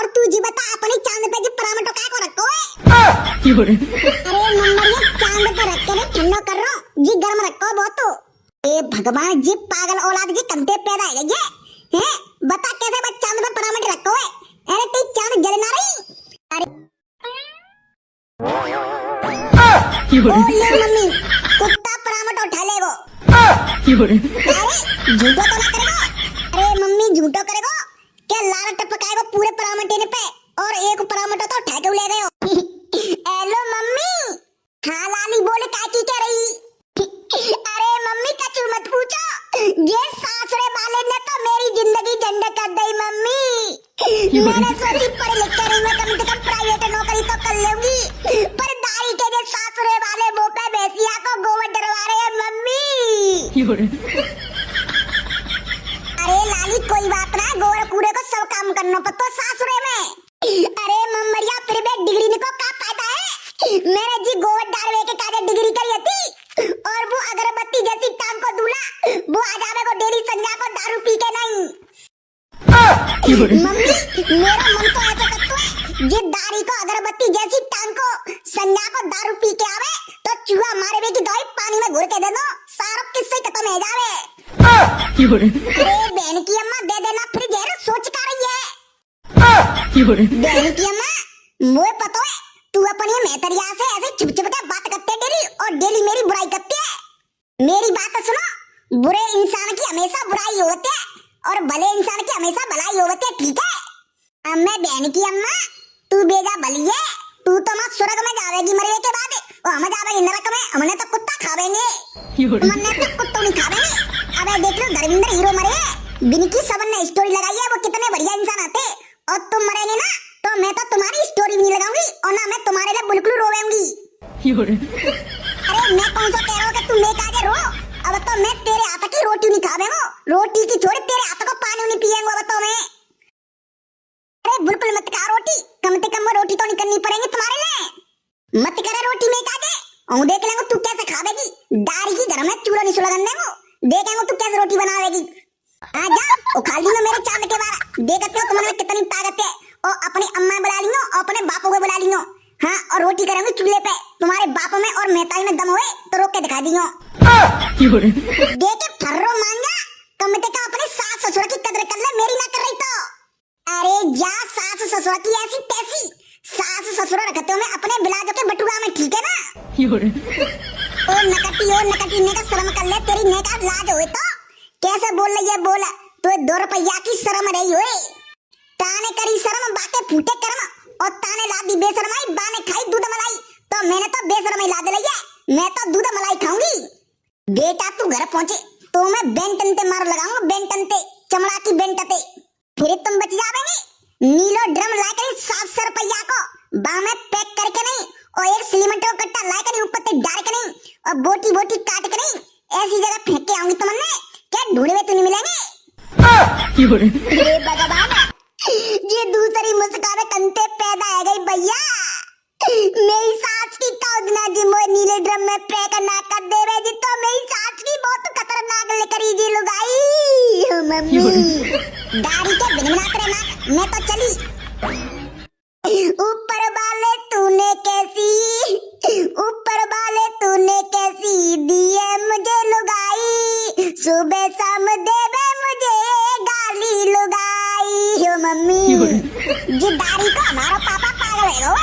और तू जी बता अपने चांद पे जी परामटो काय को रखो है। अरे नंबर ये चांद पे रख के ठंडो कर रहा जी गर्म रखो बहुत तो। ए भगवान जी पागल औलाद जी कंधे पैदा है ये हैं बता कैसे बस चांद पे परामट रखो है। अरे तू चांद जल ना रही। अरे ओ ले मम्मी कुत्ता परामट उठा ले वो। अरे झूठो तो ना करेगा। अरे मम्मी झूठो करेगा क्या लाल टपकाएगा पूरे परामटे ने पे और एक परामटा तो उठा के ले गए हो। हेलो मम्मी हाँ लाली बोले काय की कह रही। अरे मम्मी कचू मत पूछो ये सासरे वाले ने तो मेरी जिंदगी झंडा कर दी मम्मी। मैंने सोची पढ़ लिख कर मैं कम से कम प्राइवेट नौकरी तो कर लूंगी पर दाई के जो सासरे वाले वो पे भैंसिया को गोबर डरवा रहे हैं मम्मी। अरे लाली कोई बात ना गोबर कूड़े को सब काम करना पड़ता सासुरे में। अरे मम्मरिया फिर भी डिग्री निको का फायदा है। मैंने जी गोबर डालवे के काजे डिग्री करी थी और वो अगरबत्ती जैसी टांग को दूल्हा वो आ जावे को डेली संध्या को दारू पी के नहीं। मम्मी मेरा मन तो ऐसा करता है ये दारी को अगरबत्ती जैसी टांग को संध्या को दारू पी के आवे तो चूहा मारे वे की दवाई पानी में घुर के दे दो सारा किस्से खत्म हो जावे। अरे बहन की अम्मा दे देना फिर जहर सोच कर रही है। बहन की अम्मा मुझे पता है तू अपनी मेहतरिया से ऐसे चुप चुप के बात करते डेली और डेली मेरी बुराई करती है। मेरी बात सुनो बुरे इंसान की हमेशा बुराई होती है और भले इंसान की हमेशा भलाई होती है ठीक है। अम्मा बहन की अम्मा तू बेजा भली है तू तो मत स्वर्ग में जावेगी मरने के बाद और हम जावेंगे नरक में हमने तो कुत्ता खावेंगे हमने तो कुत्तों नहीं खावेंगे। अबे देख लो धर्मेंद्र हीरो मरे बिनकी सबन ने स्टोरी लगाई है वो कितने बढ़िया इंसान आते और तुम मरेंगे ना तो मैं तो तुम्हारी स्टोरी भी नहीं लगाऊंगी और ना मैं तुम्हारे लिए बिल्कुल रोवेंगी। अरे मैं कौन सा कह रहा हूँ कि तुम लेकर आगे रो अब तो मैं तेरे हाथ की रोटी नहीं खावेंगे रोटी की छोड़ तेरे हाथ को पानी नहीं पिएंगे अब तो मैं। अरे बिल्कुल मत खा रोटी कम से कम रोटी तो नहीं करनी पड़ेगी तुम्हारे लिए मत करे रोटी में काजे और देख लेंगे तू कैसे खावेगी दारी की घर में चूड़ा नहीं सुलगन देंगे देखेंगे तू कैसे रोटी बनावेगी। आ जा ओ खाली में मेरे चांद के बारे देखते हो तुम्हारे में कितनी ताकत है और अपनी अम्मा बुला लियो और अपने बापों को बुला लियो हाँ और रोटी करेंगे चूल्हे पे तुम्हारे बापों में और मेहताई में दम हुए तो रोक के दिखा दियो। देखे फर्रो मांगा कम से कम अपने सास ससुर की कदर कर ले मेरी ना कर रही तो। अरे जा सास ससुर की ऐसी तैसी सास ससुर रखते हो मैं अपने बिलाजो के बटुआ में ठीक है ना। ओ नकटी ने का शर्म कर ले तेरी ने का लाज होए तो कैसे बोल रही है बोला तो 2 रुपया की शर्म रही होए ताने करी शर्म बाके फूटे कर्म और ताने लादी बेशरमाई बाने खाई दूध मलाई तो मैंने तो बेशरमाई लाद ली है मैं तो दूध मलाई खाऊंगी। बेटा तू घर पहुंचे तो मैं बेंटन ते मार लगाऊंगा बेंटन ते चमड़ा की बेंटते फिर तुम बच जाओगे। नीलो ड्रम लाकर 700 रुपया को बा में पैक करके नहीं और एक सीमेंट का कट्टा ला कर ऊपर ते डाल कर नहीं और बोटी बोटी काट कर नहीं ऐसी जगह फेंक के आऊंगी तुमने क्या ढूंढे हुए तो नहीं मिलेंगे। ये भगवान ये दूसरी मुस्कान कंते पैदा है गई भैया मेरी सास की कौदना जी मोए नीले ड्रम में पैक ना कर देवे जी तो मेरी सास की बहुत खतरनाक लेकरी जी लुगाई मम्मी दाढ़ी के बिनबना करे ना मैं तो चली। ऊपर वाले तूने कैसी दी है मुझे लुगाई सुबह शाम देवे मुझे गाली लुगाई हो मम्मी जी दाढ़ी को हमारा पापा पागल है वो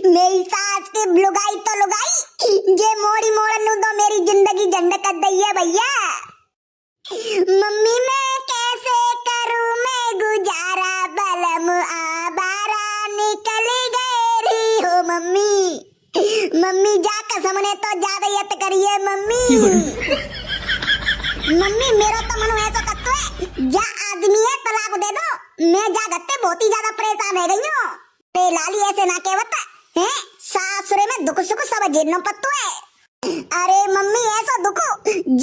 मेरी सास की लुगाई तो लुगाई जे मोड़ी मोड़न तो मेरी जिंदगी झंड कर दी है भैया। मम्मी मैं कैसे करूं मैं गुजारा बलम आबारा निकल गई हो मम्मी जा कसम ने तो ज्यादा यत करिए मम्मी। मम्मी मेरा तो मन ऐसा करता है जा आदमी है तलाक दे दो मैं जा गत्ते बहुत ही ज्यादा परेशान हो गई हूँ ते लाली ऐसे ना कहवत है सासुरे में दुख सुख सब झेलना पड़ता है। अरे मम्मी ऐसा दुख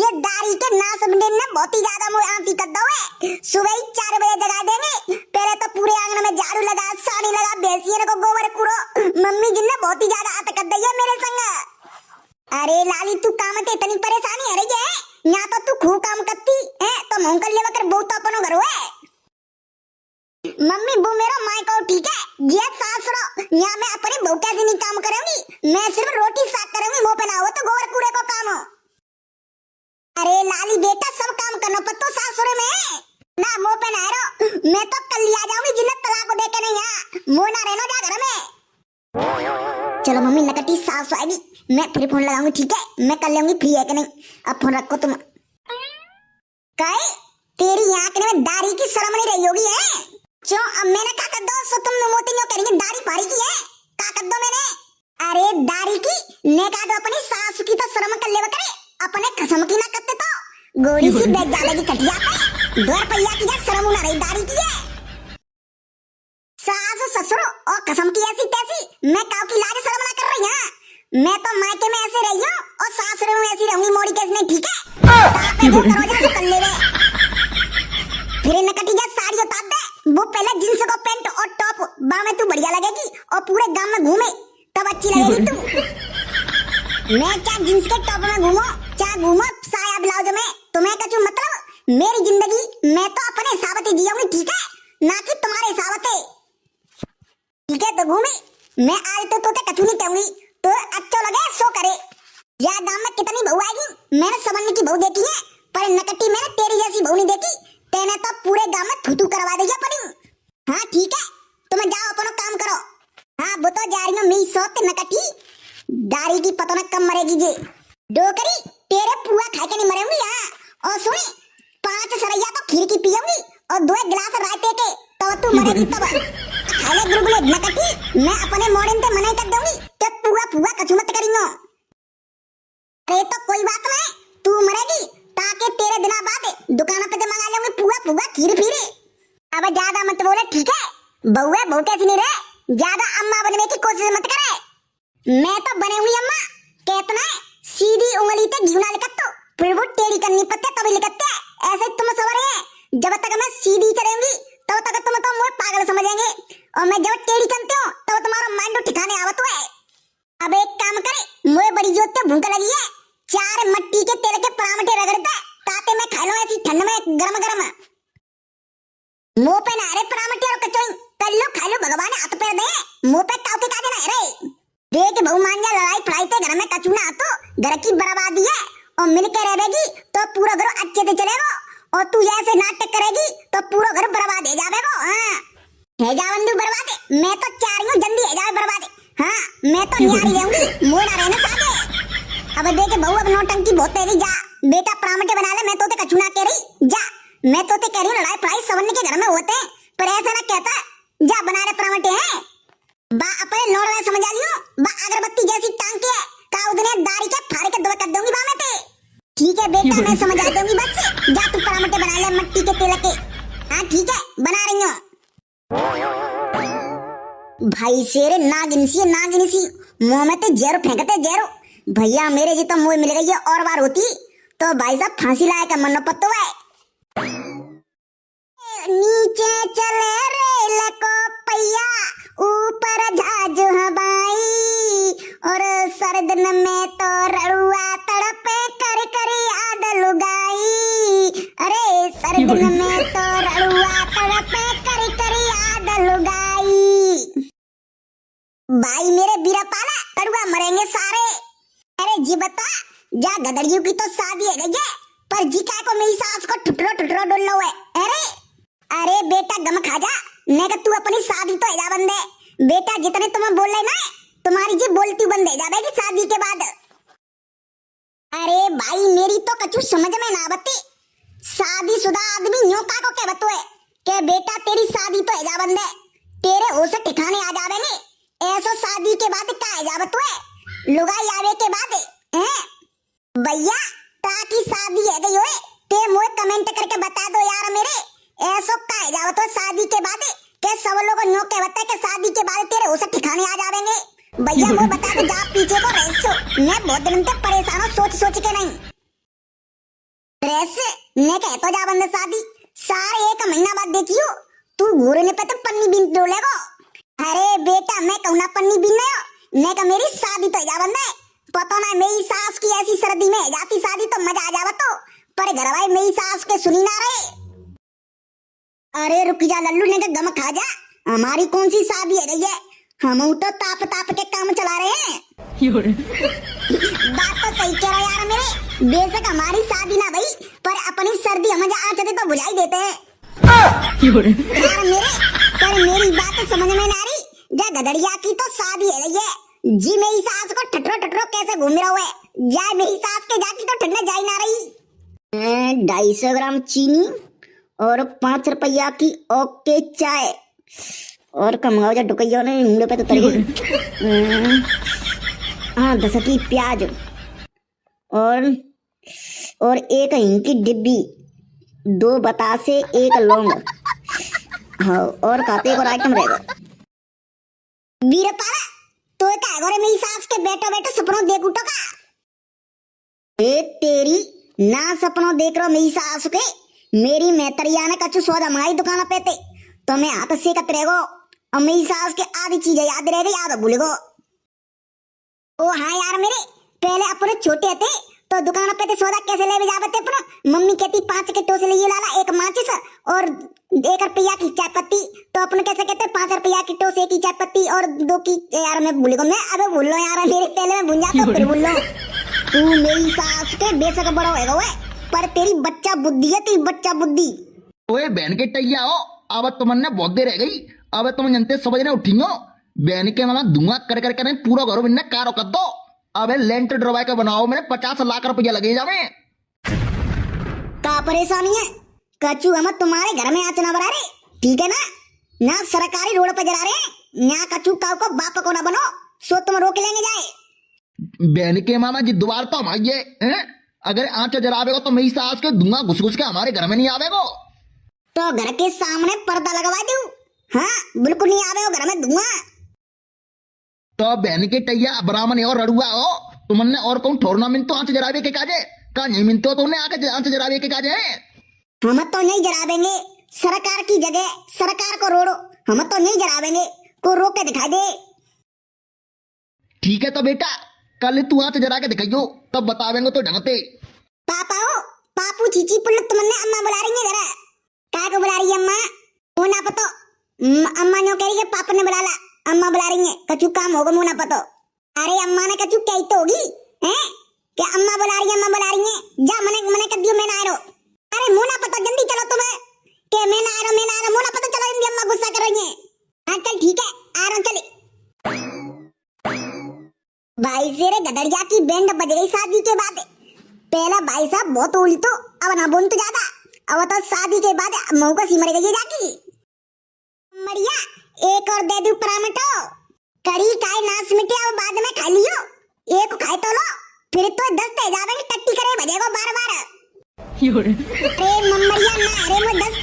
ये दारी के ना समझने ने बहुत ही ज्यादा मुझे आंटी कर दो है सुबह ही 4 बजे जगा देंगे पहले तो पूरे आंगन में झाड़ू लगा सानी लगा भैंसियों को गोबर कूड़ो मम्मी जिन्ने बहुत ही ज्यादा आत कर दी है मेरे संग। अरे लाली तू काम के इतनी परेशानी है रही है यहाँ तो तू खूब काम करती है तो मोंकल ले वकर बहुत तो अपनो घर है। मम्मी वो मेरा माय को ठीक है ये सास रो यहाँ मैं अपनी बहू कैसे नहीं काम करूंगी मैं सिर्फ रोटी साफ करूंगी मुंह पे ना हो तो गोबर कूड़े को काम हो। अरे लाली बेटा सब काम करना पत्तो सासुरे में ना मुंह पे ना रो मैं तो कल आ जाऊंगी जिन्हें तलाक को देके नहीं यहाँ मुंह ना रहना जा घर में। चलो मम्मी नकटी सास आएगी मैं फिर फोन लगाऊंगी ठीक है मैं कर लूंगी फ्री है कि नहीं अब फोन रखो तुम। कहे तेरी आंख में दाढ़ी की शर्म नहीं रही होगी है क्यों अब मैंने का कर दो सो तुम मोती न्यों करेंगे दाढ़ी फाड़ी की है का कर दो मैंने। अरे दाढ़ी की ने का दो अपनी सास की तो शर्म कर लेवा करे अपने कसम की ना करते तो गोरी सी बैग जाएगी कटिया पे दो रुपया की है शर्म ना रही दाढ़ी की है। सास ससुर और कसम की ऐसी तैसी मैं काव की लाज शर्म ना कर रही हां मैं तो मायके में ऐसे रही हूं और सासुरे में ऐसी रहूंगी मोड़ी कैसे नहीं ठीक है तापे वो करो जा तो कर ले रे फिर नकटी जा साड़ी उतार दे वो पहले जींस को पैंट और टॉप बा में तू बढ़िया लगेगी और पूरे गांव में घूमे तब अच्छी लगेगी तू। मैं क्या जींस के टॉप में घूमो क्या घूमो साया ब्लाउज में तुम्हें कछु मतलब मेरी जिंदगी मैं तो अपने हिसाब से जियूंगी ठीक है ना कि तुम्हारे हिसाब से ठीक है तो घूमी मैं आज तो तोते कछु नहीं कहूंगी तो अच्छा लगे सो करे या गांव में कितनी बहू आएगी मैंने समझने की बहू देखी है पर नकटी मैंने तेरी जैसी बहू नहीं देखी तेने तो पूरे गांव में थूथू करवा देगा पड़ी। हाँ ठीक है तुम जाओ अपना काम करो। हाँ वो तो जा रही हूँ मी सोते नकटी दाढ़ी की पता न कम मरेगी जे डोकरी तेरे पुआ खा के नहीं मरेंगी। हाँ और सुनी 5 सरैया तो खीर की पियूंगी और 2 गिलास रायते के तो तू मरेगी तब खाले गुलगुले नकटी मैं अपने मॉडर्न पे मना कर दूंगी तो पुआ पुआ कछु मत करियो। अरे तो कोई बात नहीं तू मरेगी ताकि तेरे दिना बाद दुकान पे मंगा लूंगी पुआ पुआ खीर फिर अब ज्यादा मत बोले ठीक है बउआ बहू कैसी नहीं रहे ज्यादा अम्मा बनने की कोशिश मत करे मैं तो बने हुई अम्मा कहतना सीधी उंगली पे घी ना लिखत फिर वो टेढ़ी करनी पड़ते तभी लिखते ऐसे तुम सवरे हैं जब तक मैं सीधी चलेंगी तब तक तुम तो मुझे पागल समझेंगे और मैं जब टेढ़ी करती हूँ तो तुम्हारा माइंड ठिकाने आवत है। अब एक काम करे मुझे बड़ी जोत पे भूख लगी है 4 मट्टी के तेल के पराठे रगड़ता ताते मैं खा लूं ऐसी ठंड में गरम गरम मुंह पे ना रे पराठे और कचौड़ी कर लो खा लो भगवान हाथ पैर दे मुंह पे काउके का देना रे देख बहु मान जा लड़ाई फड़ाई ते घर में कछु ना तो घर की बर्बादी है और मिलकर रहेगी तो पूरा घर अच्छे से चलेगा और तू ऐसे नाटक करेगी तो पूरा घर बर्बाद हो जाएगा। हाँ है जावंदू बर्बाद मैं तो चाह रही हूँ जल्दी है जाए बर्बाद। हाँ मैं तो न्यारी रहूंगी मोड़ ना रहना साथे अब देखे बहू अब नौटंकी बहुत तेरी जा बेटा पराठे बना ले मैं तो कछु ना कह रही जा मैं तो कह रही हूँ लड़ाई फड़ाई सवर्ण के घर में होते हैं पर ऐसा ना कहता जा बना रहे पराठे हैं बा अपने लोड़ में समझ आ लियो बा अगरबत्ती जैसी टांग के का उतने दाढ़ी के फाड़ के दवा कर दूंगी बा मैं ते ठीक है बेटा मैं समझ आ दूंगी बस जा तू पराठे बना ले मट्टी के तेल के। हाँ ठीक है बना रही हूँ भाई शेरे नागिन सी मुंह में ते जहर फेंकते जहर भैया मेरे जी तो मुंह मिल गई है और बार होती तो भाई साहब फांसी लाया का मन पत्तो है। नीचे चले रेल को पहिया ऊपर झाज हवाई और सर्दन में तो रड़ुआ तड़पे कर कर याद लुगाई अरे सर्दन में तो रड़ुआ तड़पे कर कर याद लुगाई भाई मेरे बीरा पाला कड़ुआ मरेंगे सारे। अरे जी बता जा गदड़ियों की तो शादी है गई पर जी का को मेरी सास को ठुटरो डोल लो है। अरे बेटा गम खा जा ने का तू अपनी शादी तो जा बंदे बेटा जितने तुम बोल रहे ना तुम्हारी जी बोलती बंद है जाएगी शादी के बाद। अरे भाई मेरी तो कछु समझ में ना बत्ती शादीशुदा आदमी यूं का को के बतोए के बेटा तेरी शादी तो है जा बंदे तेरे हो से ठिकाने आ जावेंगे ऐसो शादी के बाद का है जा बतोए लुगाई आवे के बाद हैं भैया ताकि शादी है गई होए ते मोए कमेंट करके बता दो यार मेरे ऐसो का है जा तो शादी के बाद के सब लोग न्यो के बता के शादी के बाद तेरे हो से ठिकाने आ जावेंगे भैया वो बता दो जा पीछे को रेसो मैं बहुत दिन से परेशान हूं सोच के नहीं रेस ने कह तो जा बंदे शादी सारे 1 महीना बाद देखियो तू घूरने पे तो पन्नी बिन डोलेगो। अरे बेटा मैं कहूं पन्नी बिन ने का मेरी शादी तो जा बंदे पता ना मेरी सास की ऐसी सर्दी में जाती शादी तो मजा आ जावा तो पर घर वाले मेरी सास के सुनी ना रहे अरे रुक जा लल्लू ने गम खा जा, हमारी कौन सी शादी है गई है, हम तो ताप ताप के काम चला रहे हैं। बात तो सही कह रहा यार मेरे, बेशक हमारी शादी ना भई पर अपनी सर्दी हम जहाँ आते तो बुझाई देते हैं यार मेरे। पर मेरी बात तो समझ में ना आ रही, जा गदड़िया की तो शादी है गई है जी, मेरी सास को ठटरो ठटरो कैसे घूम रहा हुआ है, जाए मेरी सास के जाकी तो ठंडा जाई ना रही। 250 ग्राम चीनी और 5 रुपया की ओके चाय और कमाओ जा डुकैया ने मुंह पे तो तरी। हाँ 10 की प्याज और 1 हिंग की डिब्बी, 2 बतासे, 1 लौंग। हाँ और खाते एक और आइटम रहेगा। वीरपाल तो क्या गोरे मेरी सास के बेटो बेटो सपनों देख उठो का, ए तेरी ना सपनों देख रहा मेरी सास के, मेरी मैतरिया ने कछु सौदा मंगाई दुकान पे थे तो मैं हाथ से कत रहेगो और मेरी सास के आधी चीजें याद रह गई, आधा भूल गो। ओ हाँ यार मेरे, पहले अपने छोटे थे तो दुकान पे थे सौदा कैसे ले जाते अपना, मम्मी कहती 5 के टोसे लिए लाला, 1 माचिस और 1 रुपया की चाय पत्ती, तो अपन कैसे कहते 5 रुपया की टोसे की चाय पत्ती और 2 की, यार मैं भूल गया, मैं अबे भूल लो यार मेरे, पहले मैं भूल जाता फिर भूल लो। तू मेरी सास के बेशक बड़ा होएगा वो, पर तेरी बच्चा बुद्धि है, तेरी बच्चा बुद्धि। ओए बहन के टैया हो, अब तुमने बहुत देर रह गई, अब तुम जनते समझने उठियो, बहन के मामा धुआं कर कर कर पूरा घर में कारो कर दो, अब लेंटर ड्रवाई का बनाओ, मैंने 50 लाख रुपया लगे जावे। का परेशानी है कचू, हम तुम्हारे घर में आँच ना बना रहे, ठीक है ना सरकारी रोड पे जला रहे, यहाँ कचू काव को बाप को ना बनो, सो तुम रोक लेंगे जाए। बहन के मामा जी दोबारा तो हम आइए, अगर आँच जलावेगो तो मेरी सास के धुआं घुस घुस के हमारे घर में नहीं आवेगो, तो घर के सामने पर्दा लगवा दूं, हाँ बिल्कुल नहीं आवेगो घर में धुआं। तो बहन के टैया ब्राह्मण और रड़ुआ हो, तुमने और कौन ठोरना मिनतो आँच जलावे के काजे का नहीं मिनतो, तुमने आके आँच जलावे के काजे। हम तो नहीं जलावेंगे, सरकार की जगह सरकार को रोड़ो, हम तो नहीं जलावेंगे, को रोक के दिखा दे। ठीक है तो बेटा कल तू आँच जला के दिखाइयो, तब बतावेंगे तो ढंगते। पापा हो पापू चीची पुल्ल तुमने अम्मा बुला रही है घर, क्या को बुला रही है अम्मा, वो ना पतो, अम्मा नो कह रही है पापा ने बुला ला, अम्मा बुला रही है, कचू काम होगा मुंह ना पतो। अरे अम्मा ने कचू कही तो होगी हैं कि अम्मा बुला रही है, अम्मा बुला रही है, जा मने कर दियो, मैं ना आ रहा, अरे मुंह ना पतो, जल्दी चलो तुम्हें के मैं ना आ रहा, मुंह ना पतो, चलो जल्दी, अम्मा गुस्सा कर रही है। हाँ चल ठीक है आ रहा हूँ, चले भाई सेरे गदड़िया की बैंड बज गई शादी के बाद, पहला भाई साहब बहुत उल्टो, अब ना बोल तो ज्यादा, अब तो शादी के बाद मऊ को सिमर गई जाकी। मरिया एक और दे दूं परामटो, कड़ी काय नाच मिटे, अब बाद में खा लियो, एक खाए तो लो, फिर तो 10 ते जावेंगे, टट्टी करे बजेगो बार बार। अरे मम्मरिया ना, अरे मैं 10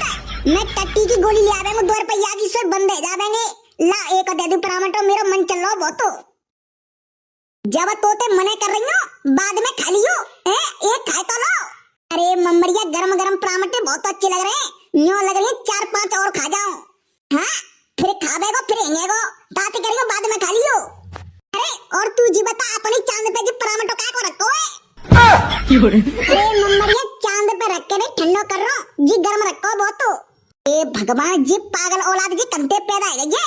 मैं टट्टी की गोली ले आवेंगे, 2 रुपया की, सो बंद है जावेंगे, ला एक दे दूं परामटो, मेरा मन चल लो बहुत, जब तोते मने कर रही हो बाद में खा लियो, एक खाए तो लो। अरे मम्मरिया गरम गरम परामटे बहुत अच्छे लग रहे हैं, न्यों लग रही है 4-5 और खा जाऊं, हाँ फिर खावेगो फिर हेंगेगो, ताते करियो बाद में खा लियो। अरे और तू जी बता अपनी चांद पे जी परामटो काय को रखो है? अरे मम्मरिया चांद पे रख के नहीं ठंडो कर रहा जी, गर्म रखो बहुत। ए भगवान जी पागल औलाद जी कंते पैदा है ये,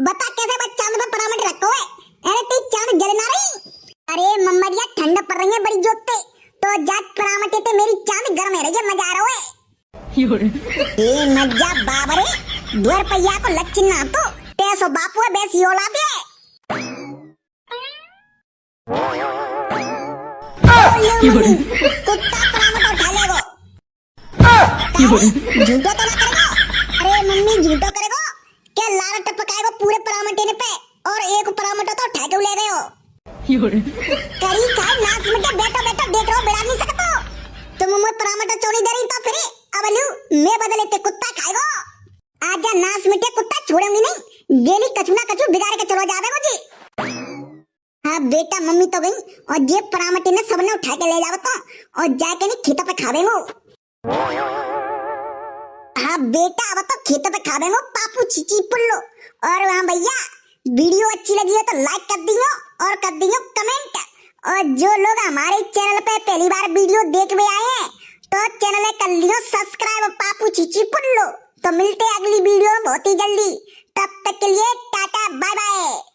बता कैसे बस चांद पे परामटे रखो है? अरे तेरी चांद जल ना रही, अरे मम्मरिया ठंड पड़ रही है बड़ी जोते, तो जात परामटे ते मेरी चांद गर्म है रही, मजा आ रहा है ए मजा बाबरे, 2 रुपया को लच्ची ना तो पैसो बापू है बेसी औलाद है। कुत्ता परामटा उठा लेगो, झूठो तो ना करेगो, अरे मम्मी झूठो करेगो क्या, लाल टपकाएगो पूरे परामटे ने पे और एक परामटा तो ठेके ले गए हो, करी काय नाच मिटे, बेटा बेटा देख रहो बिड़ा नहीं सकतो, तुम मुझे परामटा चोरी दे रही तो फिर अब लू मैं बदले ते कुत्ता खाएगो, आजा नाच मिटे कुत्ता छोड़ूंगी नहीं, गेली कछु ना कछु बिगाड़ के चलो जावे मुझे। हाँ बेटा मम्मी तो गई और जे परामटे ने सबने उठा के ले जावो तो, और जाके नहीं खेतों पे खावेंगो। हाँ बेटा अब तो खेतों पे खावेंगो पापू चीची पुल्लो। और वहाँ भैया वीडियो अच्छी लगी है तो लाइक कर दियो और कर दियो कमेंट, और जो लोग हमारे चैनल पे पहली बार वीडियो देख में आए हैं तो चैनल कर लियो सब्सक्राइब पापू चीची पुल्लो। तो मिलते हैं अगली वीडियो में बहुत ही जल्दी। तब तक के लिए टाटा बाय बाय।